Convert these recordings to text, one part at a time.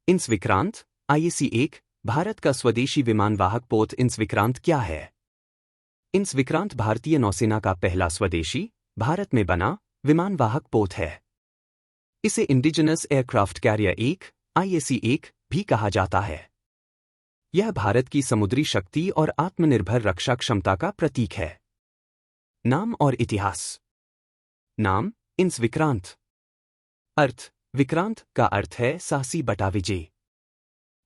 इंस विक्रांत IAC-1 भारत का स्वदेशी विमानवाहक पोत इंस विक्रांत क्या है? इंस विक्रांत भारतीय नौसेना का पहला स्वदेशी, भारत में बना विमानवाहक पोत है। इसे इंडिजिनस एयरक्राफ्ट कैरियर 1 IAC-1 भी कहा जाता है। यह भारत की समुद्री शक्ति और आत्मनिर्भर रक्षा क्षमता का प्रतीक है। नाम और इतिहास। नाम इंस विक्रांत। अर्थ विक्रांत का अर्थ है साहसी बटा विजय।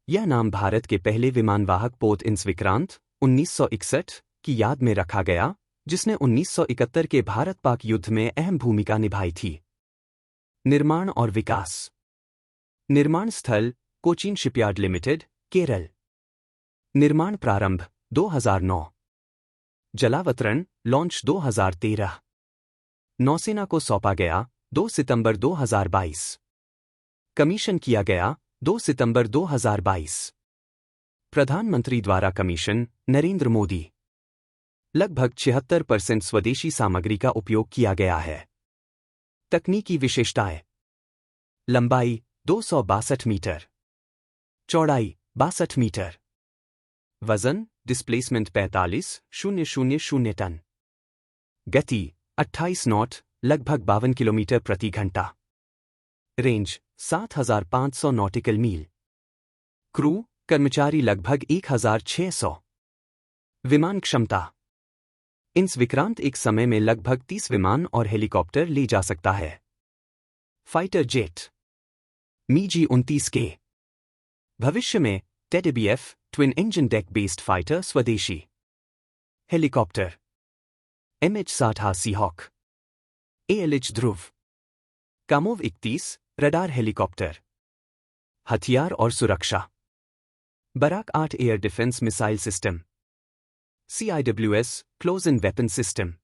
यह नाम भारत के पहले विमानवाहक पोत इंस विक्रांत 1961 की याद में रखा गया, जिसने 1971 के भारत-पाक युद्ध में अहम भूमिका निभाई थी। निर्माण और विकास। निर्माण स्थल कोचीन शिपयार्ड लिमिटेड, केरल। निर्माण प्रारंभ 2009। जलावतरण लॉन्च 2013। नौसेना को सौंपा गया 2 सितंबर 2022। कमीशन किया गया 2 सितंबर 2022। प्रधानमंत्री द्वारा कमीशन नरेंद्र मोदी। लगभग 76% स्वदेशी सामग्री का उपयोग किया गया है। तकनीकी विशेषताएं। लंबाई 262 मीटर। चौड़ाई 62 मीटर। वजन डिस्प्लेसमेंट 45,000 टन। गति 28 नॉट लगभग 52 किलोमीटर प्रति घंटा। रेंज 7,500 नॉटिकल मील। क्रू कर्मचारी लगभग 1,600। विमान क्षमता। इंस विक्रांत एक समय में लगभग 30 विमान और हेलीकॉप्टर ले जा सकता है। Fighter jet Mi-29K। भविष्य में TEDBF twin engine deck based fighter स्वदेशी। Helicopter MH-60 Seahawk. ALH ध्रुव। Kamov 31 radar helicopter. हथियार और सुरक्षा। Barak 8 air defence missile system. CIWS close in weapon system.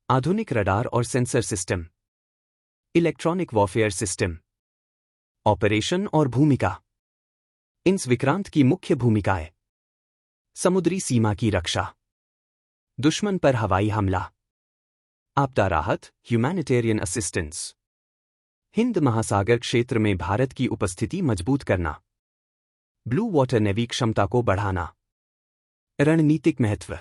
आधुनिक रडार और sensor system. Electronic warfare system. Operation और भूमिका। इंस विक्रांत की मुख्य भूमिकाएं। समुद्री सीमा की रक्षा। दुश्मन पर हवाई हमला। आपदा राहत ह्यूमैनिटेरियन असिस्टेंस। हिंद महासागर क्षेत्र में भारत की उपस्थिति मजबूत करना। ब्लू वाटर नेवी क्षमता को बढ़ाना। रणनीतिक महत्व।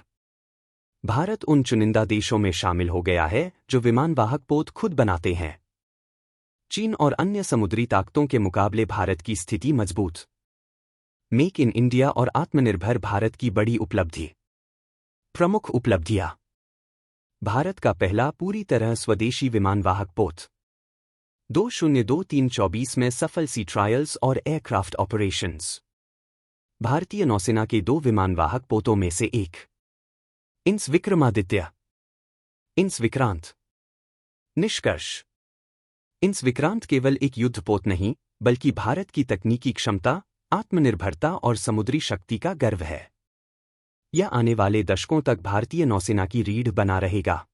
भारत उन चुनिंदा देशों में शामिल हो गया है जो विमानवाहक पोत खुद बनाते हैं। चीन और अन्य समुद्री ताकतों के मुकाबले भारत की स्थिति मजबूत। मेक इन इंडिया और आत्मनिर्भर भारत की बड़ी उपलब्धि। प्रमुख उपलब्धियां। भारत का पहला पूरी तरह स्वदेशी विमानवाहक पोत। 2023-24 में सफल सी ट्रायल्स और एयरक्राफ्ट ऑपरेशंस। भारतीय नौसेना के 2 विमानवाहक पोतों में से एक। इंस विक्रमादित्य। इंस विक्रांत। निष्कर्ष। इंस विक्रांत केवल एक युद्धपोत नहीं, बल्कि भारत की तकनीकी क्षमता, आत्मनिर्भरता और समुद्री शक्ति का गर्व है। यह आने वाले दशकों तक भारतीय नौसेना की रीढ़ बना रहेगा।